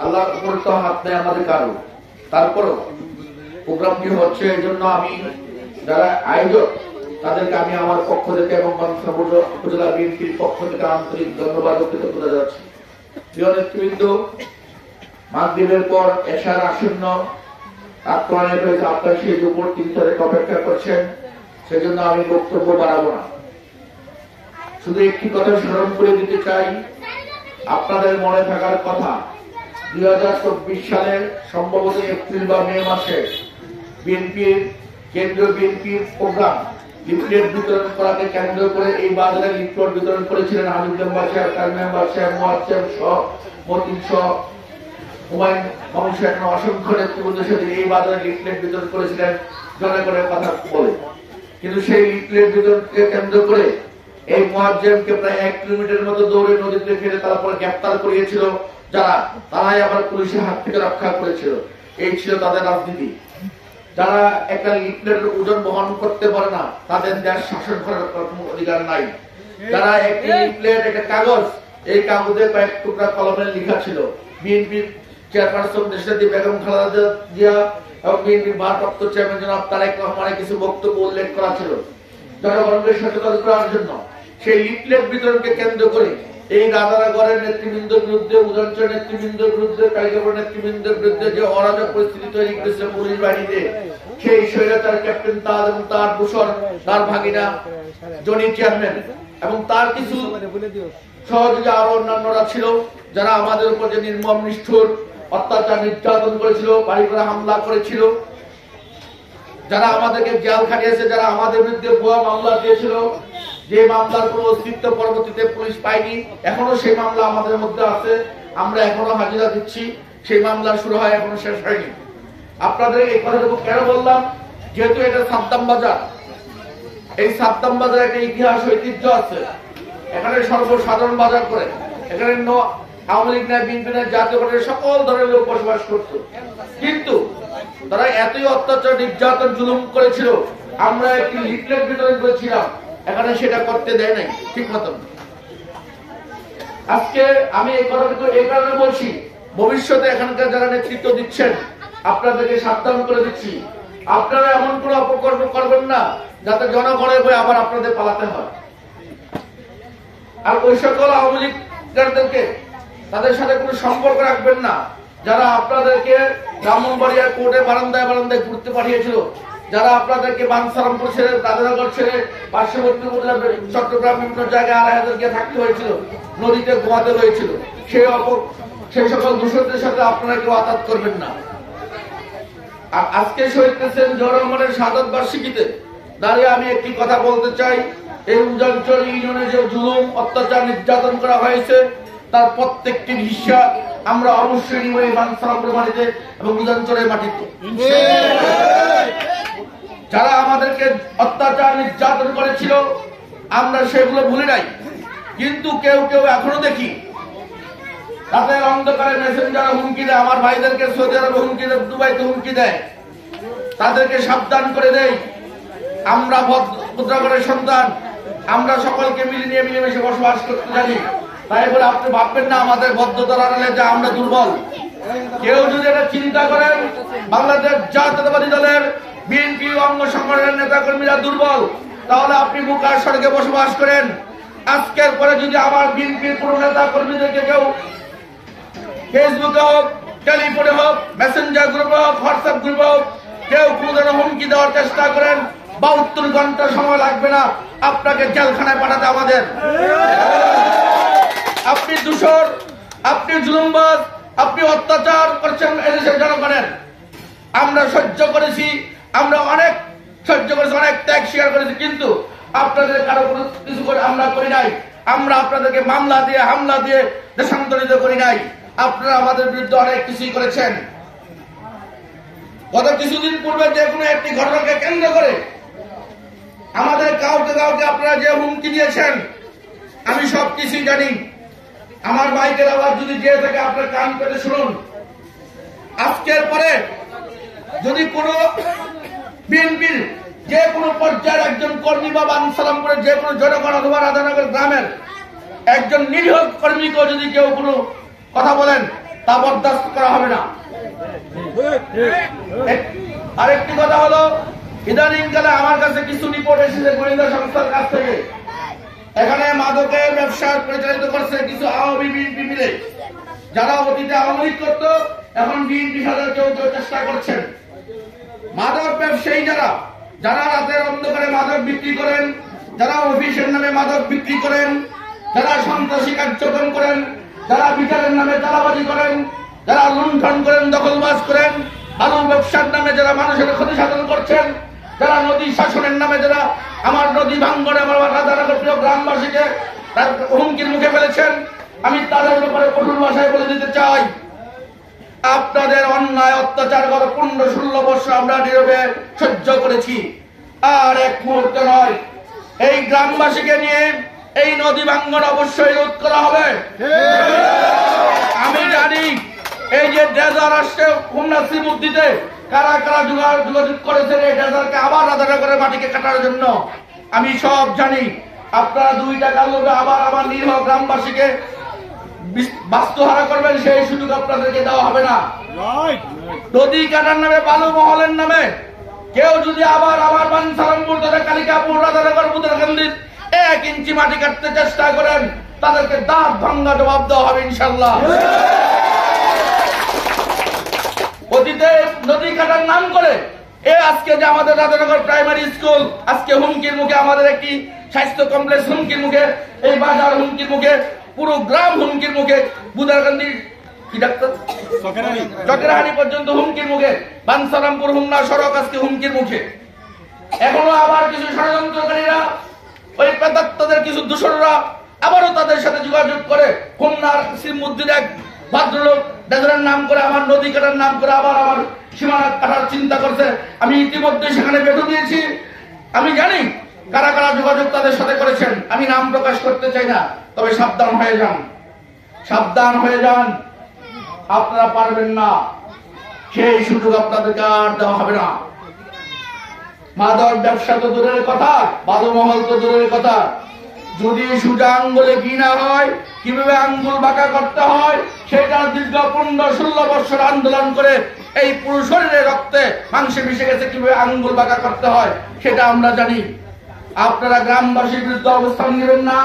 আল্লাহর উপর তো হাত নেই আমাদের কারো। তারপরও প্রোগ্রামটি হচ্ছে, এই জন্য আমি যারা আয়োজক তাদেরকে আমি আমার পক্ষ থেকে এবং উপজেলা বিএনপির পক্ষ থেকে আন্তরিক ধন্যবাদ ও কৃতজ্ঞতা জানাচ্ছি। প্রিয় নেতৃবৃন্দ, মাগরিবের পর এশার আসন্ন আক্রমণের হয়েছে, আপনারা সেই দুপুর 3 তারিখ অপেক্ষা করছেন, সেজন্য আমি বক্তব্য বাড়াবো না। শুধু একটি কথা স্মরণ করে দিতে চাই, আপনাদের মনে থাকার কথা, 2024 সালের সম্ভবত এপ্রিল বা মে মাসে বিএনপির কেন্দ্রীয় বিএনপির প্রোগ্রাম লিফলেট বিতরণ করাকে কেন্দ্র করে এই বাজারে লিফলেট বিতরণ করেছিলেন হামিদ মেম্বার সাহেব, কার মেম্বার সাহেব, মোয়াজ্জেম সহ, মতিন সহ, হুমায়ুন বংশের অসংখ্য নেতৃবৃন্দ সেদিন এই বাজারে লিফলেট বিতরণ করেছিলেন জনগণের কথা বলে। কিন্তু সেই লিফলেট বিতরণকে কেন্দ্র করে এই মোয়াজ্জেমকে প্রায় 1 কিলোমিটার মতো দৌড়ে নদীতে ফেলে তারপর গ্রেফতার করিয়েছিল যারা, তারাই আবার পুলিশের হাত থেকে রক্ষা করেছিল। এই ছিল তাদের রাজনীতি। যারা একটা লিফলেটের ওজন বহন করতে পারে না, তাদের দেশ শাসন করার কোনো অধিকার নাই। যারা একটি লিফলেট, একটা কাগজ, এই কাগজে কয়েক টুকরা কলমে লেখা ছিল বিএনপির চেয়ারপারসন দেশনেত্রী বেগম খালেদা জিয়া এবং বিএনপির ভারপ্রাপ্ত চেয়ারম্যান জনাব তারেক রহমানের কিছু বক্তব্য উল্লেখ করা ছিল জনগণকে সচেতন করার জন্য। সেই লিফলেট বিতরণকে কেন্দ্র করে এই রাজারাগড়ের নেতৃবৃন্দের বিরুদ্ধে, উদয়ঞ্চল নেতৃবৃন্দের বিরুদ্ধে, কালিকাপুর নেতৃবৃন্দের বিরুদ্ধে যে অরাজক পরিস্থিতি তৈরি করেছে পুলিশ বাহিনীতে, সেই স্বৈরাচার ক্যাপ্টেন তাজ এবং তার দূষণ, তার ভাগিনা জনি চেয়ারম্যান এবং তার কিছু সহযোগী আরো অন্যান্যরা ছিল, যারা আমাদের উপর যে নির্মম নিষ্ঠুর অত্যাচার নির্যাতন করেছিল, বাড়ি করে হামলা করেছিল, যারা আমাদেরকে জেল খাটিয়েছে, যারা আমাদের বিরুদ্ধে ভুয়া মামলা দিয়েছিল, যে মামলার কোন অস্তিত্ব পরবর্তীতে পুলিশ পায়নি, এখনো সেই মামলা আমাদের মধ্যে আছে, আমরা এখনো হাজিরা দিচ্ছি, সেই মামলা শুরু হয় এখনো শেষ হয়নি। আপনাদের এই কথাটুকু কেন বললাম? যেহেতু এটা সাদ্দাম বাজার, এই সাদ্দাম বাজার একটা ইতিহাস ঐতিহ্য আছে। এখানে সর্বসাধারণ বাজার করে, এখানে আওয়ামী লীগ নাই, বিএনপি নাই, জাতীয় পার্টির সকল ধরনের লোক বসবাস করত। কিন্তু তারা এতই অত্যাচার, নির্যাতন, জুলুম করেছিল, আমরা একটি লিফলেট বিতরণ করেছিলাম, এখানে সেটা করতে দেয় নাই ঠিক মতন। আজকে আমি এই কথাটুকু এই কারণে বলছি, ভবিষ্যতে এখানকার যারা নেতৃত্ব দিচ্ছেন আপনাদেরকে সাবধান করে দিচ্ছি, আপনারা এমন কোন অপকর্ম করবেন না যাতে জনগণের বই আবার আপনাদের পালাতে হয়। আর ওই সকল আওয়ামী লীগদেরকে তাদের সাথে কোনো সম্পর্ক রাখবেন না যারা আপনাদেরকে ব্রাহ্মণবাড়িয়া কোর্টে বারান্দায় বারান্দায় ঘুরতে পাঠিয়েছিল, যারা আপনাদেরকে বানসারামপুর ছেড়ে, রাজানগর ছেড়ে, পার্শ্ববর্তী চট্টগ্রাম বিভিন্ন জায়গায় 2,500 গিয়ে থাকতে হয়েছিল, নদীতে ঘুমাতে হয়েছিল। সেই সকল দূষণদের সাথে আপনারা কেউ আঘাত করবেন না। আর আজকে শহীদ প্রেসিডেন্ট জিয়াউর রহমানের শাহাদত বার্ষিকীতে দাঁড়িয়ে আমি একটি কথা বলতে চাই, এই উদয়ঞ্চল ইউনিয়নে যে জুলুম, অত্যাচার, নির্যাতন করা হয়েছে, তার প্রত্যেকটির হিস্সা আমরা অবশ্যই নিব এই বানসারামপুর মাটিতে এবং উদয়ঞ্চলের মাটিতে। যারা আমাদেরকে অত্যাচার, নির্যাতন করেছিল আমরা সেগুলো ভুলে নাই, কিন্তু কেউ কেউ এখনো দেখি রাতের অন্ধকারে মেসেঞ্জারে হুমকি দেয়, আমার ভাইদেরকে সৌদি আরবে হুমকি দেয়, দুবাইতে হুমকি দেয়, তাদেরকে সাবধান করে দেয়। আমরা ভদ্রগণের সন্তান, আমরা সকলকে মিলেমিশে বসবাস করতে জানি, তাই বলে আপনি ভাববেন না আমাদের ভদ্রতার আড়ালে যে আমরা দুর্বল। কেউ যদি এটা চিন্তা করেন বাংলাদেশ জাতীয়তাবাদী দলের বিএনপি অঙ্গ সংগঠনের নেতা কর্মীরা দুর্বল, তাহলে আপনি মুখার সড়কে বসবাস করেন। আজকের পরে যদি আমার বিএনপির কোন নেতা কর্মীদেরকে কেউ ফেসবুকে হোক, টেলিফোনে হোক, মেসেঞ্জার গ্রুপে হোক, হোয়াটসঅ্যাপ গ্রুপে হোক, কেউ কোন হুমকি দেওয়ার চেষ্টা করেন, 72 ঘন্টা সময় লাগবে না আপনাকে জেলখানায় পাঠাতে আমাদের। আপনি দূষণ, আপনি জুলুমবাজ, আপনি অত্যাচার করছেন এদেশের জনগণের। আমরা সহ্য করেছি, আমরা অনেক সহ্য করেছি, অনেক ত্যাগ স্বীকার করেছি, কিন্তু আপনাদের কারো কোনো কিছু করে আমরা করি নাই। আমরা আপনাদেরকে মামলা দিয়ে, হামলা দিয়ে দেশান্তরিত করি নাই। আপনারা আমাদের বিরুদ্ধে অনেক কিছুই করেছেন। গত কিছুদিন পূর্বে যে কোনো একটি ঘটনাকে কেন্দ্র করে আমাদের কাউকে কাউকে আপনারা যে হুমকি দিয়েছেন, আমি সবকিছুই জানি। আমার মাইকের আওয়াজ যদি যে থাকে আপনার কান পেতে শুনুন। আজকের পরে যদি কোন বিএনপির যে কোনো পর্যায়ের একজন কর্মী বা বানসারামপুরের যে কোনো জনগণ অথবা রাধানগর গ্রামের একজন নিরীহ কর্মীকেও যদি কেউ কোনো কথা বলেন, তা বরদাস্ত করা হবে না। আরেকটি কথা হলো, ইদানিংকালে আমার কাছে কিছু রিপোর্ট এসেছে গোয়েন্দা সংস্থার কাছ থেকে, এখানে মাদকের ব্যবসা পরিচালিত করছে কিছু আওয়ামী বিএনপি মিলে, যারা অতীতে আওয়ামী লীগ করত, এখন বিএনপি সাথে কেউ চেষ্টা করছেন। মাদক ব্যবসায়ী যারা যারা রাতের অন্ধকারে মাদক বিক্রি করেন, যারা অফিসের নামে মাদক বিক্রি করেন, যারা সন্ত্রাসী কার্যক্রম করেন, যারা বিচারের নামে চাঁদাবাজি করেন, যারা লুণ্ঠন করেন, দখলবাজ করেন, আলু ব্যবসার নামে যারা মানুষের ক্ষতি সাধন করছেন, যারা নদী শাসনের নামে যারা আমার নদী ভাঙ্গনে আমার রাধানগর প্রিয় গ্রামবাসীকে হুমকির মুখে ফেলেছেন, আমি তাদের ব্যাপারে কঠোর ভাষায় বলে দিতে চাই, আপনাদের অন্যায় অত্যাচার গত 15-16 বছর আমরা নীরবে সহ্য করেছি, আর এক মুহূর্ত নয়। এই গ্রামবাসীকে নিয়ে এই নদী ভাঙ্গন অবশ্যই রোধ করা হবে। আমি জানি এই যে ড্রেজার আসছে খুলনা শ্রীমুদ্দিতে কারা কারা যোগাযোগ করেছেন এই ড্রেজারকে আবার রাধানগরের মাটিকে কাটার জন্য, আমি সব জানি। আপনারা 2 টাকা লোভে আবার আমার নিরীহ গ্রামবাসীকে বাস্তুহারা করবেন, সেই সুযোগ আপনাদেরকে দেওয়া হবে না। নদী কাটার নামে, বালু মহলের নামে কেউ যদি আবার আমার বাঞ্ছারামপুর থেকে কালিকাপুর রাধানগর বুদারকান্দির 1 ইঞ্চি মাটি কাটতে চেষ্টা করেন, তাদেরকে দাঁত ভাঙ্গা জবাব দেওয়া হবে ইনশাল্লাহ। অতীতে নদী কাটার নাম করে আজকে যে আমাদের রাধানগর প্রাইমারি স্কুল আজকে হুমকির মুখে, আমাদের একটি স্বাস্থ্য কমপ্লেক্স হুমকির মুখে, এই বাজার হুমকির মুখে, পুরো গ্রাম হুমকির মুখে, বুদারকান্দি চকেরহাড়ি পর্যন্ত হুমকির মুখে, বাঞ্ছারামপুর হুমনা সড়ক আজকে হুমকির মুখে। এখনো আবার কিছু ষড়যন্ত্রকারীরা, ওই প্রেতাত্মদের কিছু দূষণরা আবারও তাদের সাথে যোগাযোগ করে খুলনার শ্রীমুদ্দির এক ভদ্রলোক ডেজারের নাম করে, আমার নদী কাটার নাম করে আবার আমার সীমানা কাটার চিন্তা করছে। আমি ইতিমধ্যে সেখানে বেঁধে দিয়েছি। আমি জানি কারা কারা যোগাযোগ তাদের সাথে করেছেন, আমি নাম প্রকাশ করতে চাই না, তবে সাবধান হয়ে যান, সাবধান হয়ে যান। আপনারা পারবেন না, সেই সুযোগ আপনাদেরকে আর দেওয়া হবে না। মাদক ব্যবসা তো দূরের কথা, বাদমহল তো দূরের কথা, যদি সোজা আঙ্গুলে ঘৃণা হয়, কিভাবে আঙ্গুল বাঁকা করতে হয় সেটা দীর্ঘ 15-16 বছর আন্দোলন করে এই পুরো শরীরে রক্তে মাংসে মিশে গেছে, কিভাবে আঙ্গুল বাঁকা করতে হয় সেটা আমরা জানি। আপনারা গ্রামবাসীর বিরুদ্ধে অবস্থান নেবেন না।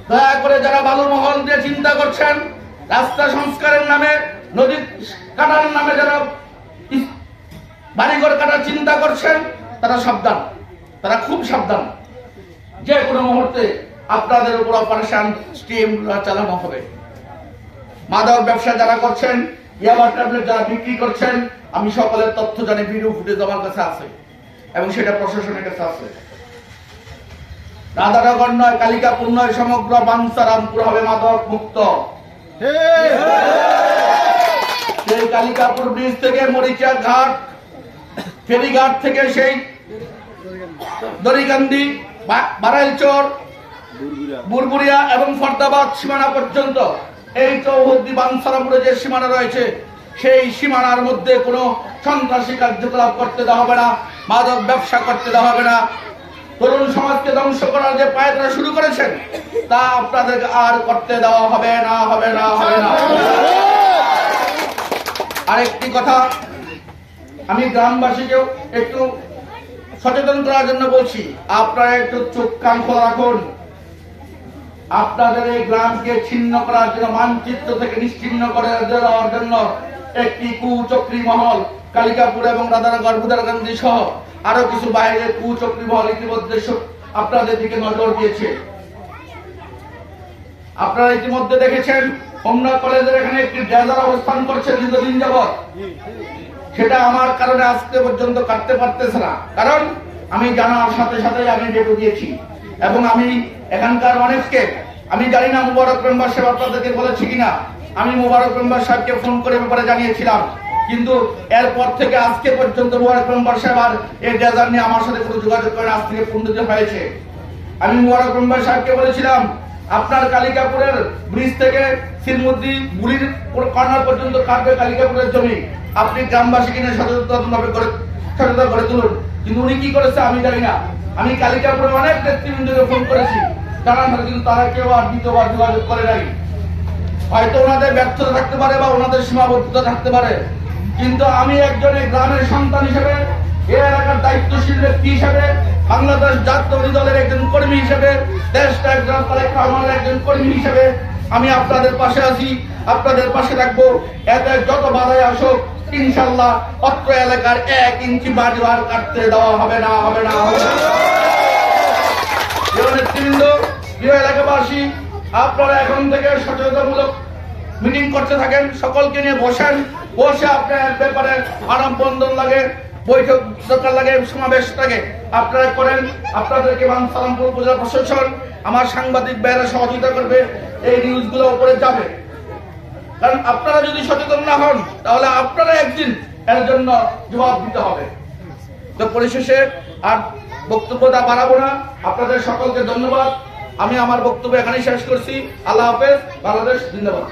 দয়া করে যারা বালু মহল দিয়ে চিন্তা করছেন, রাস্তা সংস্কারের নামে, নদী কাটার নামে যারা বাড়িঘর কাটার চিন্তা করছেন, তারা সাবধান, তারা খুব সাবধান। যে কোনো মুহূর্তে আপনাদের উপর অপারেশন স্টিম চালানো হবে। মাদক ব্যবসা যারা করছেন, ইয়াবা ট্যাবলেট যারা বিক্রি করছেন, আমি সকলের তথ্য জানি, ভিডিও ফুটেজ আমার কাছে আছে এবং সেটা প্রশাসনের কাছে আছে। রাধানগর নয়, কালিকাপুর নয়, সমগ্র বাঞ্ছারামপুর হবে মাদক মুক্ত। সেই কালিকাপুর ব্রিজ থেকে মরিচা ঘাট, ফেরিঘাট থেকে সেই দড়িকান্দি, বারাইলচর, বুরবুরিয়া এবং ফরদাবাদ সীমানা পর্যন্ত এই চৌহদ্দি বাঞ্ছারামপুরে যে সীমানা রয়েছে, সেই সীমানার মধ্যে কোনো সন্ত্রাসী কার্যকলাপ করতে দেওয়া হবে না, মাদক ব্যবসা করতে দেওয়া হবে না। তরুণ সমাজকে ধ্বংস করার যে পায়তারা শুরু করেছেন, তা আপনাদেরকে আর করতে দেওয়া হবে না, হবে না, হবে না। আরেকটি কথা আমি গ্রামবাসীকেও একটু সচেতন করার জন্য বলছি, আপনারা একটু চোখ কান খোলা রাখুন। আপনাদের এই গ্রামকে ছিন্ন করার জন্য, মানচিত্র থেকে নিশ্চিহ্ন করার জন্য একটি কুচক্রী মহল কালিকাপুর এবং রাধানগর বুদারকান্দি সহ আরো কিছু বাইরের কুচক্রী মহল ইতিমধ্যে আপনাদের দিকে নজর দিয়েছে। আপনারা ইতিমধ্যে দেখেছেন হোমনা কলেজের এখানে একটি ড্রেজার অবস্থান করছে দীর্ঘদিন যাবৎ। সেটা আমার কারণে আজকে পর্যন্ত কাটতে পারতেছে না, কারণ আমি জানার সাথে সাথে আমি ডেকে দিয়েছি এবং আমি এখানকার অনেককে, আমি জানি না মুবারক মেম্বার সাহেব আপনাদেরকে বলেছি কিনা, আমি মুবারক মেম্বার সাহেবকে ফোন করে ব্যাপারে জানিয়েছিলাম, কিন্তু এরপর থেকে আজকে পর্যন্ত মুবারক মেম্বার সাহেব আর এই ড্রেজার নিয়ে আমার সাথে কোনো যোগাযোগ করেন। আজ থেকে 15 দিন হয়েছে। আমি মুবারক মেম্বার সাহেবকে বলেছিলাম, আপনার কালিকাপুরের ব্রিজ থেকে শ্রীমুদ্দি বুলির কর্নার পর্যন্ত কাটবে কালিকাপুরের জমি, আপনি গ্রামবাসী কিনে সচেতন করে তুলুন। কিন্তু উনি কি করেছে আমি জানি না। আমি কালিকাপুরে অনেক নেতৃবৃন্দকে ফোন করেছি, জানান, কিন্তু তারা কেউ আর দ্বিতীয়বার যোগাযোগ করে নাই। হয়তো ওনাদের ব্যর্থতা থাকতে পারে বা ওনাদের সীমাবদ্ধতা থাকতে পারে, কিন্তু আমি একজন গ্রামের সন্তান হিসেবে, এই এলাকার দায়িত্বশীল ব্যক্তি হিসেবে, বাংলাদেশ জাতীয়তাবাদী দলের একজন কর্মী হিসেবে, দেশটা একজন তারেক একজন কর্মী হিসেবে আমি আপনাদের পাশে আছি, আপনাদের পাশে থাকবো। এতে যত বাধাই আসুক ইনশাল্লাহ অত্র এলাকার 1 ইঞ্চি বাড়ি আর কাটতে দেওয়া হবে না, হবে না, হবে না। নেতৃবৃন্দ, প্রিয় এলাকাবাসী, আপনারা এখন থেকে সচেতনতামূলক মিটিং করতে থাকেন, সকলকে নিয়ে বসেন, বসে আপনার ব্যাপারে মানববন্ধন লাগে, বৈঠক দরকার লাগে, সমাবেশ লাগে, আপনারা করেন। আপনাদেরকে সালামপুর উপজেলা প্রশাসন, আমার সাংবাদিক ভাইয়েরা সহযোগিতা করবে, এই নিউজগুলো উপরে যাবে। কারণ আপনারা যদি সচেতন না হন তাহলে আপনারা একদিন এর জন্য জবাব দিতে হবে। তো পরিশেষে আর বক্তব্যটা বাড়াবো না, আপনাদের সকলকে ধন্যবাদ। আমি আমার বক্তব্য এখানেই শেষ করছি। আল্লাহ হাফেজ, বাংলাদেশ জিন্দাবাদ।